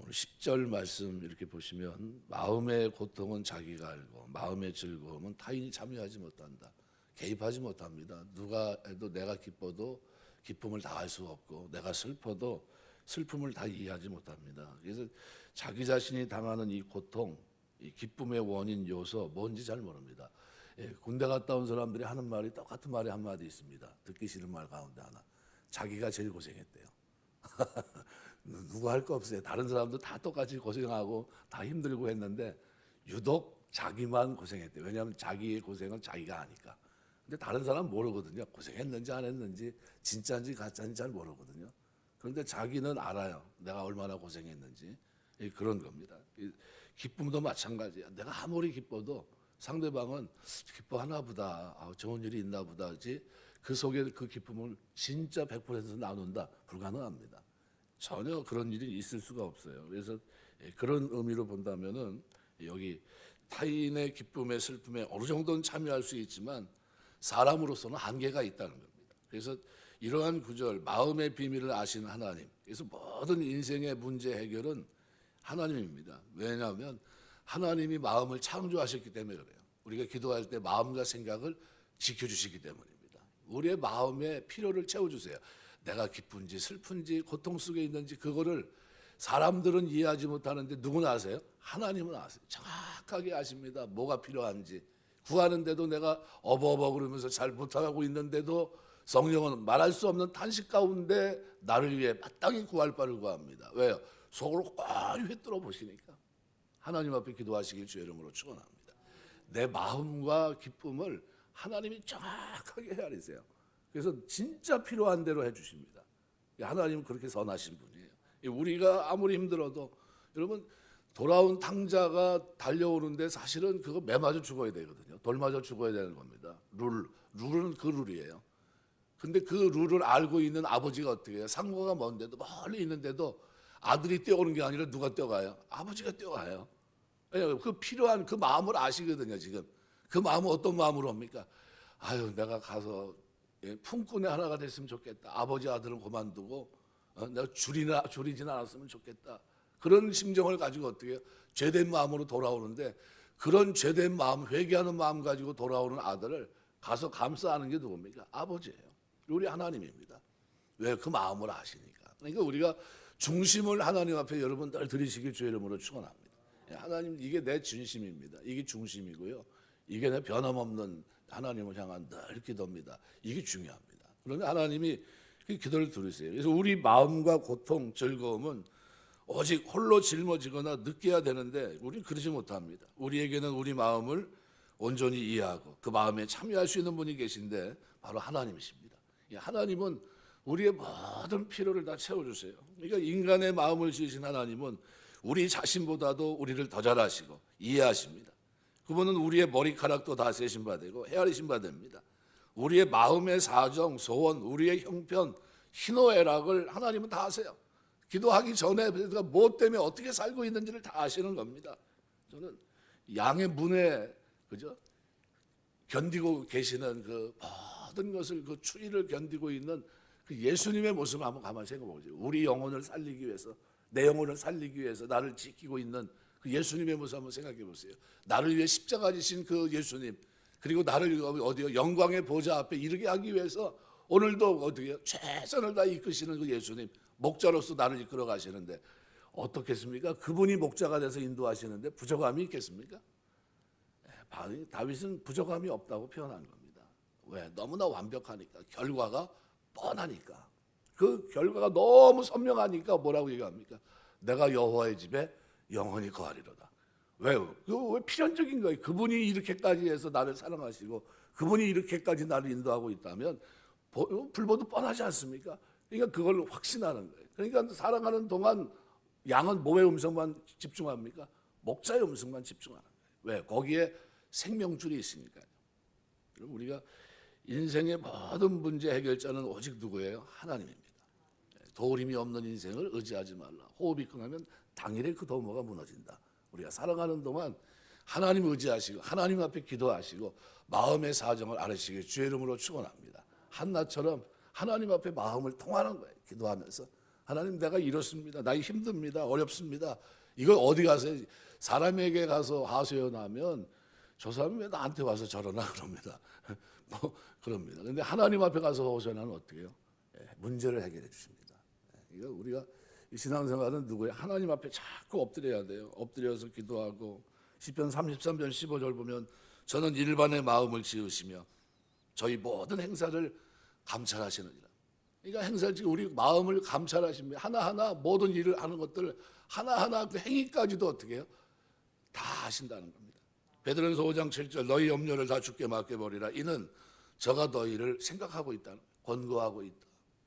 오늘 10절 말씀 이렇게 보시면 마음의 고통은 자기가 알고 마음의 즐거움은 타인이 참여하지 못한다. 개입하지 못합니다. 누가 해도 내가 기뻐도 기쁨을 다 알 수 없고 내가 슬퍼도 슬픔을 다 이해하지 못합니다. 그래서 자기 자신이 당하는 이 고통, 이 기쁨의 원인 요소 뭔지 잘 모릅니다. 군대 갔다 온 사람들이 하는 말이 똑같은 말이 한마디 있습니다. 듣기 싫은 말 가운데 하나. 자기가 제일 고생했대요. 누구 할 거 없어요. 다른 사람도 다 똑같이 고생하고 다 힘들고 했는데 유독 자기만 고생했대요. 왜냐하면 자기의 고생은 자기가 아니까. 근데 다른 사람은 모르거든요. 고생했는지 안 했는지 진짜인지 가짜인지 잘 모르거든요. 그런데 자기는 알아요. 내가 얼마나 고생했는지. 그런 겁니다. 기쁨도 마찬가지야. 내가 아무리 기뻐도 상대방은 기뻐하나 보다. 좋은 일이 있나 보다지. 그 속에 그 기쁨을 진짜 100% 나눈다. 불가능합니다. 전혀 그런 일이 있을 수가 없어요. 그래서 그런 의미로 본다면은 여기 타인의 기쁨에 슬픔에 어느 정도는 참여할 수 있지만 사람으로서는 한계가 있다는 겁니다. 그래서 이러한 구절 마음의 비밀을 아시는 하나님. 그래서 모든 인생의 문제 해결은 하나님입니다. 왜냐하면 하나님이 마음을 창조하셨기 때문에 그래요. 우리가 기도할 때 마음과 생각을 지켜주시기 때문입니다. 우리의 마음의 필요를 채워주세요. 내가 기쁜지 슬픈지 고통 속에 있는지 그거를 사람들은 이해하지 못하는데 누구나 아세요? 하나님은 아세요. 정확하게 아십니다. 뭐가 필요한지. 구하는데도 내가 어버어버 그러면서 잘 못하고 있는데도 성령은 말할 수 없는 탄식 가운데 나를 위해 마땅히 구할 바를 구합니다. 왜요? 속으로 꽉 휘뚫어 보시니까. 하나님 앞에 기도하시길 주의 이름으로 축원합니다. 내 마음과 기쁨을 하나님이 정확하게 헤아리세요. 그래서 진짜 필요한 대로 해주십니다. 하나님은 그렇게 선하신 분이에요. 우리가 아무리 힘들어도 여러분 돌아온 탕자가 달려오는데 사실은 그거 매 맞아 죽어야 되거든요. 돌 맞아 죽어야 되는 겁니다. 룰은 그 룰이에요. 근데 그 룰을 알고 있는 아버지가 어떻게 해요? 상고가 먼데도 멀리 있는데도 아들이 뛰어오는 게 아니라 누가 뛰어가요? 아버지가 뛰어가요. 왜냐하면 그 필요한 그 마음을 아시거든요. 지금 그 마음은 어떤 마음으로 옵니까? 아유 내가 가서 품꾼의 하나가 됐으면 좋겠다. 아버지 아들은 그만두고 내가 줄이진 않았으면 좋겠다. 그런 심정을 가지고 어떻게 해요? 죄된 마음으로 돌아오는데 그런 죄된 마음, 회개하는 마음 가지고 돌아오는 아들을 가서 감싸는 게 누굽니까? 아버지예요. 우리 하나님입니다. 왜? 그 마음을 아시니까. 그러니까 우리가 중심을 하나님 앞에 여러분들 드리시길 주의 이름으로 축원합니다. 하나님 이게 내 진심입니다. 이게 중심이고요. 이게 내 변함없는 하나님을 향한 늘 기도입니다. 이게 중요합니다. 그러면 하나님이 그 기도를 들으세요. 그래서 우리 마음과 고통, 즐거움은 오직 홀로 짊어지거나 느껴야 되는데 우리는 그러지 못합니다. 우리에게는 우리 마음을 온전히 이해하고 그 마음에 참여할 수 있는 분이 계신데 바로 하나님이십니다. 하나님은 우리의 모든 필요를 다 채워주세요. 그러니까 인간의 마음을 지으신 하나님은 우리 자신보다도 우리를 더 잘 아시고 이해하십니다. 그분은 우리의 머리카락도 다 세신 바 되고 헤아리신 바 됩니다. 우리의 마음의 사정, 소원, 우리의 형편, 희노애락을 하나님은 다 아세요. 기도하기 전에 뭐 때문에 어떻게 살고 있는지를 다 아시는 겁니다. 저는 양의 문에 그죠? 견디고 계시는 그 모든 것을 그 추위를 견디고 있는 그 예수님의 모습을 한번 가만히 생각해 보죠. 우리 영혼을 살리기 위해서 내 영혼을 살리기 위해서 나를 지키고 있는 그 예수님의 모습 한번 생각해 보세요. 나를 위해 십자가 지신 그 예수님 그리고 나를 어디요 영광의 보좌 앞에 이르게 하기 위해서 오늘도 어떻게 최선을 다 이끄시는 그 예수님 목자로서 나를 이끌어 가시는데 어떻겠습니까? 그분이 목자가 돼서 인도하시는데 부족함이 있겠습니까? 다윗은 부족함이 없다고 표현한 겁니다. 왜? 너무나 완벽하니까 결과가 뻔하니까 그 결과가 너무 선명하니까 뭐라고 얘기합니까? 내가 여호와의 집에 영원히 거하리로다. 왜요? 왜 필연적인 거예요? 그분이 이렇게까지 해서 나를 사랑하시고 그분이 이렇게까지 나를 인도하고 있다면 불보듯 뻔하지 않습니까? 그러니까 그걸 확신하는 거예요. 그러니까 살아가는 동안 양은 뭐의 음성만 집중합니까? 목자의 음성만 집중하는 거예요. 왜? 거기에 생명줄이 있으니까요. 우리가 인생의 모든 문제 해결자는 오직 누구예요? 하나님입니다. 도울임이 없는 인생을 의지하지 말라. 호흡이 끊으면 당일에 그 도모가 무너진다. 우리가 살아가는 동안 하나님 의지하시고 하나님 앞에 기도하시고 마음의 사정을 알으시길 주의 이름으로 축원합니다. 한나처럼 하나님 앞에 마음을 통하는 거예요. 기도하면서 하나님 내가 이렇습니다. 나 힘듭니다. 어렵습니다. 이걸 어디 가서 사람에게 가서 하소연하면 저 사람이 왜 나한테 와서 저러나 그럽니다. 뭐 그럽니다. 그런데 하나님 앞에 가서 하소연하면 어떻게 해요? 문제를 해결해 주십니다. 이거 우리가 이 신앙생활은 누구예요? 하나님 앞에 자꾸 엎드려야 돼요. 엎드려서 기도하고 시편 33편 15절 보면 저는 일반의 마음을 지으시며 저희 모든 행사를 감찰하시느니라. 그러니까 행사를 지금 우리 마음을 감찰하십니다. 하나하나 모든 일을 하는 것들 하나하나 그 행위까지도 어떻게 해요? 다 하신다는 겁니다. 베드로전서 5장 7절 너희 염려를 다 주께 맡겨버리라. 이는 저가 너희를 생각하고 있다. 권고하고 있다.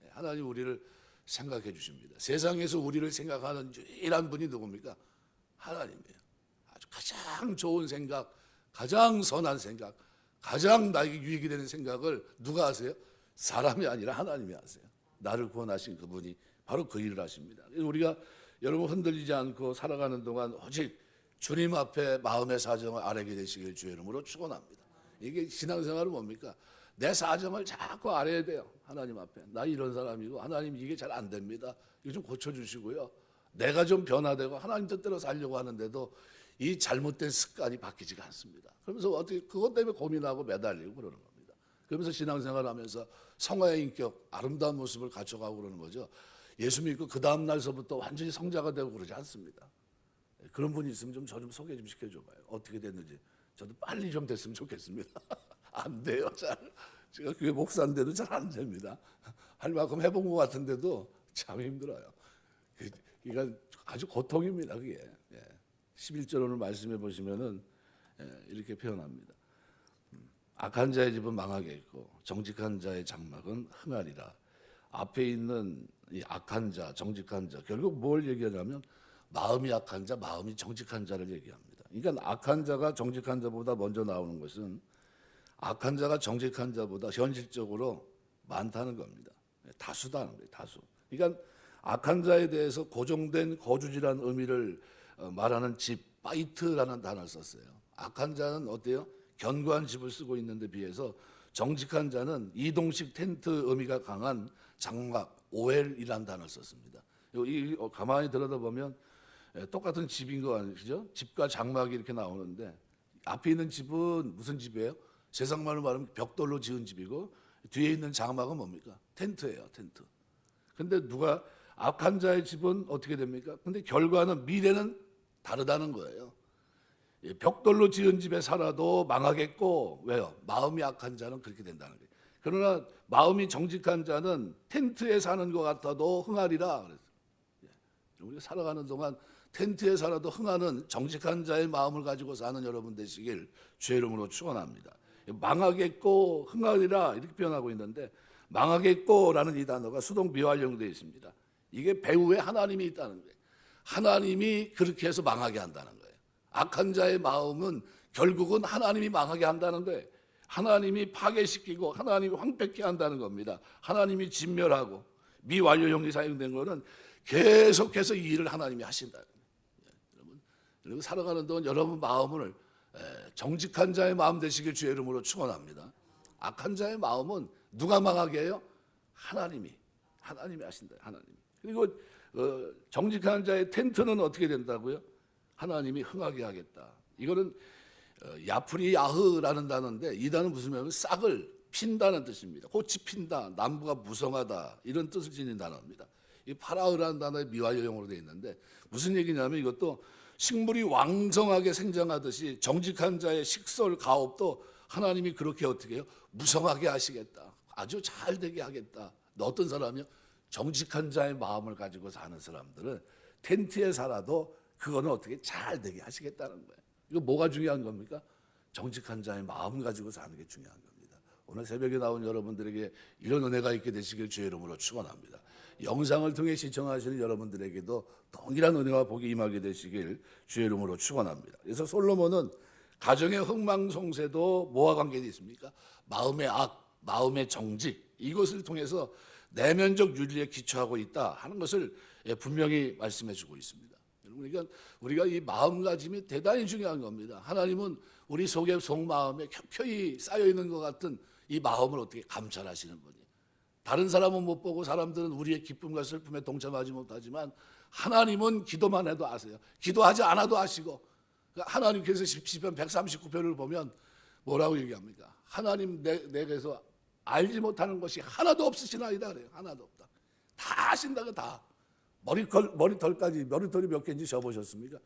하나님 우리를 생각해 주십니다. 세상에서 우리를 생각하는 유일한 분이 누굽니까? 하나님이에요. 아주 가장 좋은 생각, 가장 선한 생각, 가장 나에게 유익이 되는 생각을 누가 하세요? 사람이 아니라 하나님이 하세요. 나를 구원하신 그분이 바로 그 일을 하십니다. 우리가 여러분 흔들리지 않고 살아가는 동안 오직 주님 앞에 마음의 사정을 알게 되시길 주의 이름으로 축원합니다. 이게 신앙생활은 뭡니까? 내 사정을 자꾸 알아야 돼요. 하나님 앞에. 나 이런 사람이고 하나님 이게 잘 안 됩니다. 이거 좀 고쳐주시고요. 내가 좀 변화되고 하나님 뜻대로 살려고 하는데도 이 잘못된 습관이 바뀌지가 않습니다. 그러면서 어떻게 그것 때문에 고민하고 매달리고 그러는 겁니다. 그러면서 신앙생활하면서 성화의 인격, 아름다운 모습을 갖춰가고 그러는 거죠. 예수 믿고 그 다음 날서부터 완전히 성자가 되고 그러지 않습니다. 그런 분이 있으면 좀 저 좀 소개 좀 시켜줘봐요. 어떻게 됐는지. 저도 빨리 좀 됐으면 좋겠습니다. 안 돼요, 잘. 제가 그게 목사인데도 잘 안 됩니다. 할 만큼 해본 것 같은데도 참 힘들어요. 그러니까 아주 고통입니다, 그게. 11절 오늘 말씀해 보시면은 이렇게 표현합니다. 악한 자의 집은 망하겠고 정직한 자의 장막은 흥하리라. 앞에 있는 이 악한 자, 정직한 자, 결국 뭘 얘기하냐면 마음이 악한 자, 마음이 정직한 자를 얘기합니다. 그러니까 악한 자가 정직한 자보다 먼저 나오는 것은 악한 자가 정직한 자보다 현실적으로 많다는 겁니다. 다수다는 거예요, 다수. 그러니까 악한 자에 대해서 고정된 거주지라는 의미를 말하는 집, 바이트라는 단어를 썼어요. 악한 자는 어때요? 견고한 집을 쓰고 있는데 비해서 정직한 자는 이동식 텐트 의미가 강한 장막, 오엘이라는 단어를 썼습니다. 가만히 들여다보면 똑같은 집인 거 아니죠? 집과 장막이 이렇게 나오는데 앞에 있는 집은 무슨 집이에요? 세상 말로 말하면 벽돌로 지은 집이고 뒤에 있는 장막은 뭡니까? 텐트예요, 텐트. 근데 누가 악한 자의 집은 어떻게 됩니까? 근데 결과는 미래는 다르다는 거예요. 벽돌로 지은 집에 살아도 망하겠고 왜요? 마음이 악한 자는 그렇게 된다는 거예요. 그러나 마음이 정직한 자는 텐트에 사는 것 같아도 흥하리라 그랬어요. 우리가 살아가는 동안 텐트에 살아도 흥하는 정직한 자의 마음을 가지고 사는 여러분 되시길 주의 이름으로 축원합니다. 망하겠고 흥하리라 이렇게 표현하고 있는데 망하겠고라는 이 단어가 수동 미완용되어 있습니다. 이게 배후에 하나님이 있다는 거예요. 하나님이 그렇게 해서 망하게 한다는 거예요. 악한 자의 마음은 결국은 하나님이 망하게 한다는 거예요. 하나님이 파괴시키고 하나님이 황폐케 한다는 겁니다. 하나님이 진멸하고 미완료형이 사용된 거는 계속해서 이 일을 하나님이 하신다. 여러분 살아가는 동안 여러분 마음을 정직한 자의 마음 되시길 주의 이름으로 축원합니다. 악한 자의 마음은 누가 망하게 해요? 하나님이 하신다. 하나님. 그리고 정직한 자의 텐트는 어떻게 된다고요? 하나님이 흥하게 하겠다. 이거는 야프리야흐라는 단어인데 이 단어는 무슨 말이냐면 싹을 핀다는 뜻입니다. 꽃이 핀다, 나무가 무성하다 이런 뜻을 지닌 단어입니다. 이 파라흐라는 단어의 미완료형으로 되어 있는데 무슨 얘기냐면 이것도 식물이 왕성하게 생장하듯이 정직한 자의 식설 가업도 하나님이 그렇게 어떻게 해요? 무성하게 하시겠다. 아주 잘 되게 하겠다. 어떤 사람이요? 정직한 자의 마음을 가지고 사는 사람들은 텐트에 살아도 그거는 어떻게 잘 되게 하시겠다는 거예요. 이거 뭐가 중요한 겁니까? 정직한 자의 마음 가지고 사는 게 중요한 겁니다. 오늘 새벽에 나온 여러분들에게 이런 은혜가 있게 되시길 주의 이름으로 축원합니다. 영상을 통해 시청하시는 여러분들에게도 동일한 은혜와 복이 임하게 되시길 주의 이름으로 축원합니다. 그래서 솔로몬은 가정의 흥망성쇠도 뭐와 관계되어 있습니까? 마음의 악, 마음의 정직 이것을 통해서 내면적 윤리에 기초하고 있다 하는 것을 분명히 말씀해주고 있습니다. 그러니까 우리가 이 마음가짐이 대단히 중요한 겁니다. 하나님은 우리 속에 속마음에 켜켜이 쌓여 있는 것 같은 이 마음을 어떻게 감찰하시는 분이에요. 다른 사람은 못 보고 사람들은 우리의 기쁨과 슬픔에 동참하지 못하지만 하나님은 기도만 해도 아세요. 기도하지 않아도 아시고, 하나님께서 시편 139편을 보면 뭐라고 얘기합니까? 하나님 내게서 알지 못하는 것이 하나도 없으시나이다 그래요. 하나도 없다. 다 아신다고 다. 머리털까지, 머리털이 몇 개인지 재보셨습니까?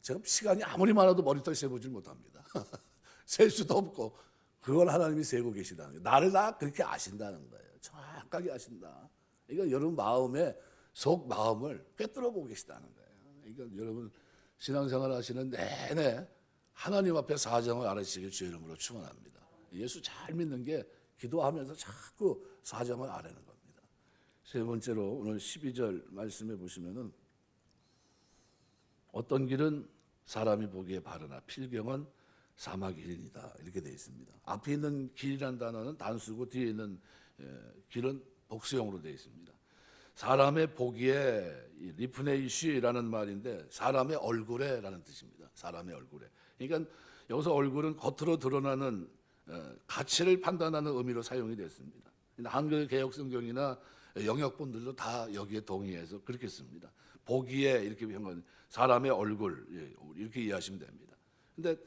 제가 시간이 아무리 많아도 머리털 세보질 못합니다. 셀 수도 없고, 그걸 하나님이 세고 계시다는 거예요. 나를 다 그렇게 아신다는 거예요. 정확하게 아신다. 이거 여러분 마음의 속 마음을 꿰뚫어 보고 계시다는 거예요. 이거 여러분 신앙생활 하시는 내내 하나님 앞에 사정을 알아주시길 주의 이름으로 축원합니다. 예수 잘 믿는 게 기도하면서 자꾸 사정을 아뢰는 겁니다. 세 번째로 오늘 12절 말씀해 보시면은 어떤 길은 사람이 보기에 바르나 필경은 사막의 길이다 이렇게 되어 있습니다. 앞에 있는 길이라는 단어는 단수고 뒤에 있는 길은 복수형으로 되어 있습니다. 사람의 보기에 리프네이쉬라는 말인데 사람의 얼굴에라는 뜻입니다. 사람의 얼굴에. 그러니까 여기서 얼굴은 겉으로 드러나는 가치를 판단하는 의미로 사용이 됐습니다. 한글 개역 성경이나 영역본들도 다 여기에 동의해서 그렇게 씁니다. 보기에 이렇게 표현한 사람의 얼굴 이렇게 이해하시면 됩니다. 근데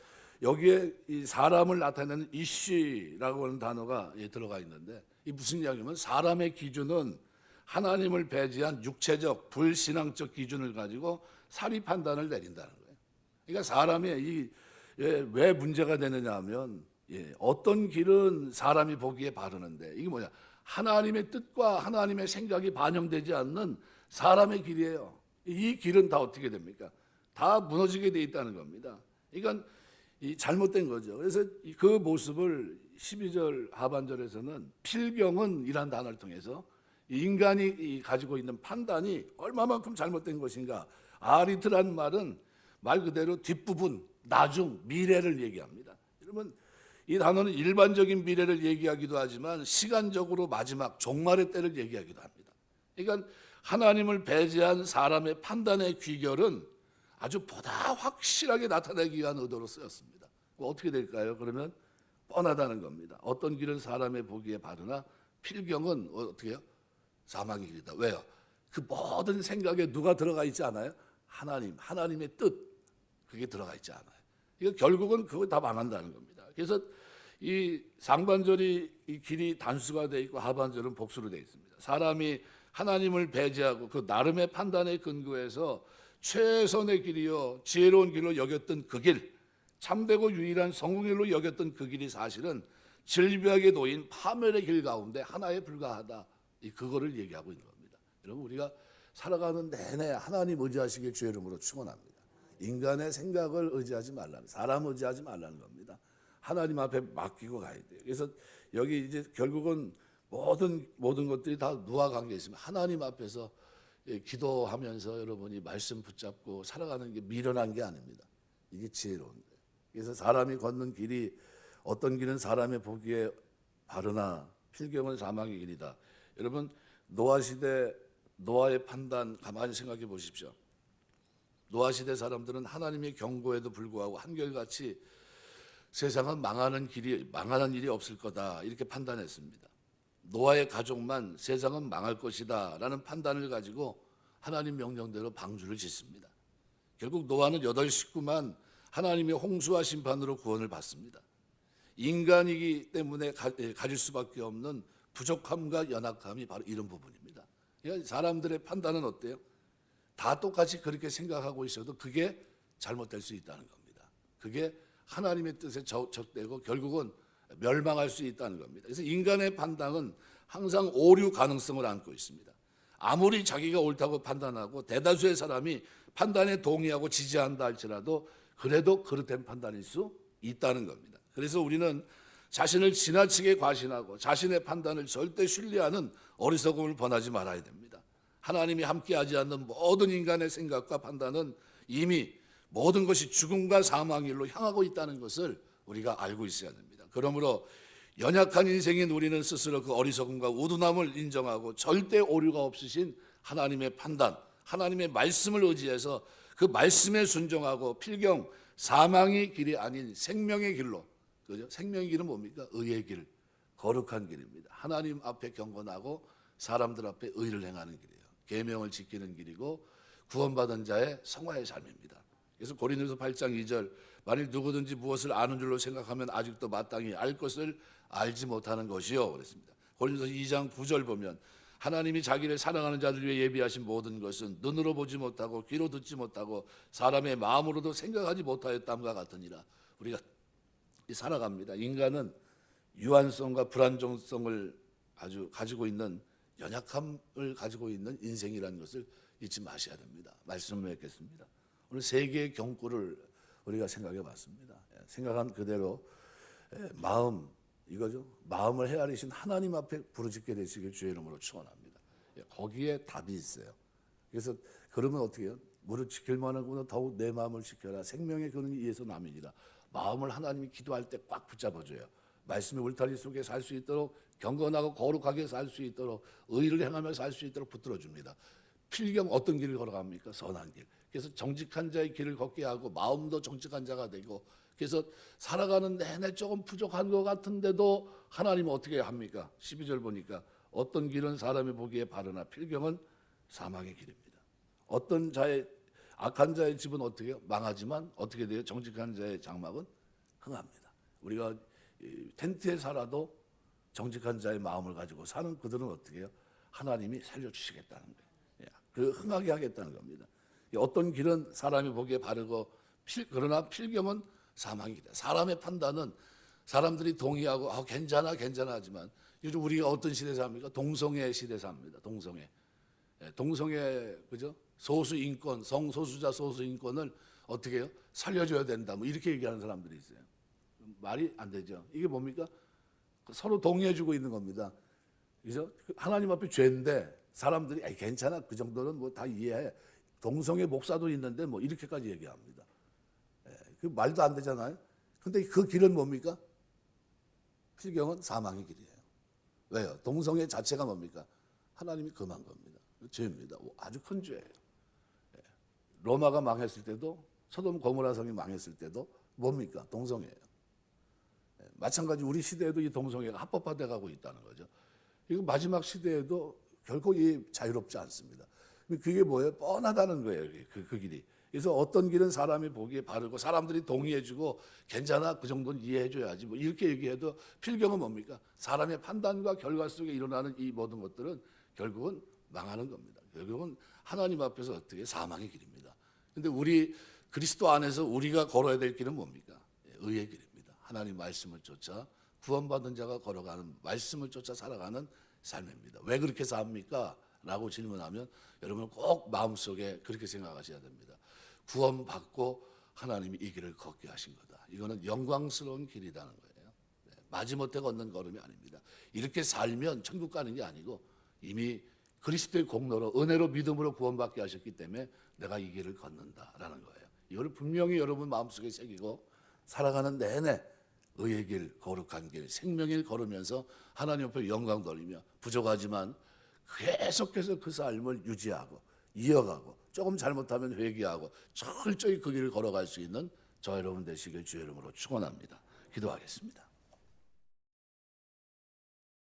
여기에 이 사람을 나타내는 이쉬라고 하는 단어가 들어가 있는데 이 무슨 이야기냐면 사람의 기준은 하나님을 배제한 육체적 불신앙적 기준을 가지고 사리 판단을 내린다는 거예요. 그러니까 사람이 왜 문제가 되느냐 하면 어떤 길은 사람이 보기에 바르는데 이게 뭐냐? 하나님의 뜻과 하나님의 생각이 반영되지 않는 사람의 길이에요. 이 길은 다 어떻게 됩니까? 다 무너지게 돼 있다는 겁니다. 그러니까 잘못된 거죠. 그래서 그 모습을 12절 하반절에서는 필경은 이란 단어를 통해서 인간이 가지고 있는 판단이 얼마만큼 잘못된 것인가. 아리트란 말은 말 그대로 뒷부분, 나중, 미래를 얘기합니다. 여러분 이 단어는 일반적인 미래를 얘기하기도 하지만 시간적으로 마지막 종말의 때를 얘기하기도 합니다. 그러니까 하나님을 배제한 사람의 판단의 귀결은 아주 보다 확실하게 나타내기 위한 의도로 쓰였습니다. 어떻게 될까요? 그러면 뻔하다는 겁니다. 어떤 길은 사람의 보기에 바르나 필경은 어떻게 해요? 사망의 길이다. 왜요? 그 모든 생각에 누가 들어가 있지 않아요? 하나님의 뜻 그게 들어가 있지 않아요. 이거 결국은 그거 다 망한다는 겁니다. 그래서 이 상반절이 이 길이 단수가 되어 있고 하반절은 복수로 되어 있습니다. 사람이 하나님을 배제하고 그 나름의 판단에 근거해서 최선의 길이요 지혜로운 길로 여겼던 그 길, 참되고 유일한 성공길로 여겼던 그 길이 사실은 질비하게 놓인 파멸의 길 가운데 하나에 불과하다. 그거를 얘기하고 있는 겁니다. 여러분 우리가 살아가는 내내 하나님 의지하시길 주의 이름으로 축원합니다. 인간의 생각을 의지하지 말라는, 사람 의지하지 말라는 겁니다. 하나님 앞에 맡기고 가야 돼요. 그래서 여기 이제 결국은 모든 것들이 다 누와 관계 있으면 하나님 앞에서 기도하면서 여러분이 말씀 붙잡고 살아가는 게 미련한 게 아닙니다. 이게 지혜로운 거예요. 그래서 사람이 걷는 길이 어떤 길은 사람의 보기에 바르나 필경은 사망의 길이다. 여러분 노아 시대 노아의 판단 가만히 생각해 보십시오. 노아 시대 사람들은 하나님의 경고에도 불구하고 한결같이 세상은 망하는 일이 없을 거다 이렇게 판단했습니다. 노아의 가족만 세상은 망할 것이다 라는 판단을 가지고 하나님 명령대로 방주를 짓습니다. 결국 노아는 8식구만 하나님의 홍수와 심판으로 구원을 받습니다. 인간이기 때문에 가질 수밖에 없는 부족함과 연약함이 바로 이런 부분입니다. 그러니까 사람들의 판단은 어때요? 다 똑같이 그렇게 생각하고 있어도 그게 잘못될 수 있다는 겁니다. 그게 하나님의 뜻에 적되고 결국은 멸망할 수 있다는 겁니다. 그래서 인간의 판단은 항상 오류 가능성을 안고 있습니다. 아무리 자기가 옳다고 판단하고 대다수의 사람이 판단에 동의하고 지지한다 할지라도 그래도 그릇된 판단일 수 있다는 겁니다. 그래서 우리는 자신을 지나치게 과신하고 자신의 판단을 절대 신뢰하는 어리석음을 범하지 말아야 됩니다. 하나님이 함께하지 않는 모든 인간의 생각과 판단은 이미 모든 것이 죽음과 사망의 길로 향하고 있다는 것을 우리가 알고 있어야 됩니다. 그러므로 연약한 인생인 우리는 스스로 그 어리석음과 우둔함을 인정하고 절대 오류가 없으신 하나님의 판단, 하나님의 말씀을 의지해서 그 말씀에 순종하고 필경 사망의 길이 아닌 생명의 길로, 그죠? 생명의 길은 뭡니까? 의의 길. 거룩한 길입니다. 하나님 앞에 경건하고 사람들 앞에 의를 행하는 길이에요. 계명을 지키는 길이고 구원받은 자의 성화의 삶입니다. 그래서 고린도서 8장 2절 만일 누구든지 무엇을 아는 줄로 생각하면 아직도 마땅히 알 것을 알지 못하는 것이요 그랬습니다. 고린도서 2장 9절 보면 하나님이 자기를 사랑하는 자들 위해 예비하신 모든 것은 눈으로 보지 못하고 귀로 듣지 못하고 사람의 마음으로도 생각하지 못하였담과 같으니라. 우리가 살아갑니다. 인간은 유한성과 불안정성을 아주 가지고 있는 연약함을 가지고 있는 인생이라는 것을 잊지 마셔야 됩니다. 말씀을 맺겠습니다. 오늘 세 개의 경구를 우리가 생각해 봤습니다. 생각한 그대로 마음 이거죠. 마음을 헤아리신 하나님 앞에 부르짖게 되시길 주의 이름으로 축원합니다. 거기에 답이 있어요. 그래서 그러면 어떻게 해요? 무릇 지킬 만한 것보다 더욱 내 마음을 지켜라. 생명의 근원이 이에서 남이니라. 마음을 하나님이 기도할 때 꽉 붙잡아줘요. 말씀의 울타리 속에 살 수 있도록 경건하고 거룩하게 살 수 있도록 의를 행하며 살 수 있도록 붙들어줍니다. 필경 어떤 길을 걸어갑니까? 선한 길. 그래서 정직한 자의 길을 걷게 하고 마음도 정직한 자가 되고 그래서 살아가는 내내 조금 부족한 것 같은데도 하나님은 어떻게 합니까? 12절 보니까 어떤 길은 사람이 보기에 바르나 필경은 사망의 길입니다. 어떤 자의 악한 자의 집은 어떻게 해요? 망하지만 어떻게 돼요? 정직한 자의 장막은 흥합니다. 우리가 텐트에 살아도 정직한 자의 마음을 가지고 사는 그들은 어떻게 해요? 하나님이 살려주시겠다는 거예요. 그 흥하게 하겠다는 겁니다. 어떤 길은 사람이 보기에 바르고 그러나 필경은 사망이다. 사람의 판단은 사람들이 동의하고 괜찮아 하지만 요즘 우리가 어떤 시대에 삽니까? 동성애 시대에 삽니다. 동성애 그죠? 소수 인권, 성소수자 소수 인권을 어떻게 해요? 살려줘야 된다. 뭐 이렇게 얘기하는 사람들이 있어요. 말이 안 되죠. 이게 뭡니까? 서로 동의해주고 있는 겁니다. 그죠? 하나님 앞에 죄인데 사람들이 괜찮아 그 정도는 뭐 다 이해해. 동성애 목사도 있는데 뭐 이렇게까지 얘기합니다. 그 말도 안 되잖아요. 근데 그 길은 뭡니까? 필경은 사망의 길이에요. 왜요? 동성애 자체가 뭡니까? 하나님이 금한 겁니다. 죄입니다. 아주 큰 죄예요. 로마가 망했을 때도 소돔 고모라 성이 망했을 때도 뭡니까? 동성애예요. 마찬가지 우리 시대에도 이 동성애가 합법화돼 가고 있다는 거죠. 이거 마지막 시대에도 결코 자유롭지 않습니다. 그게 뭐예요? 뻔하다는 거예요. 그 길이. 그래서 어떤 길은 사람이 보기에 바르고 사람들이 동의해주고 괜찮아 그 정도는 이해해줘야지 뭐 이렇게 얘기해도 필경은 뭡니까? 사람의 판단과 결과 속에 일어나는 이 모든 것들은 결국은 망하는 겁니다. 결국은 하나님 앞에서 어떻게 사망의 길입니다. 그런데 우리 그리스도 안에서 우리가 걸어야 될 길은 뭡니까? 의의 길입니다. 하나님 말씀을 쫓아 구원받은 자가 걸어가는 말씀을 쫓아 살아가는 삶입니다. 왜 그렇게 삽니까? 라고 질문하면 여러분 꼭 마음속에 그렇게 생각하셔야 됩니다. 구원받고 하나님이 이 길을 걷게 하신 거다. 이거는 영광스러운 길이라는 거예요. 마지못해 걷는 걸음이 아닙니다. 이렇게 살면 천국 가는 게 아니고 이미 그리스도의 공로로 은혜로 믿음으로 구원받게 하셨기 때문에 내가 이 길을 걷는다라는 거예요. 이걸 분명히 여러분 마음속에 새기고 살아가는 내내 의의 길, 거룩한 길, 생명의 길 걸으면서 하나님 앞에 영광 돌리며 부족하지만 계속해서 그 삶을 유지하고 이어가고 조금 잘못하면 회개하고 철저히 그 길을 걸어갈 수 있는 저 여러분 되시길 주의 이름으로 축원합니다. 기도하겠습니다.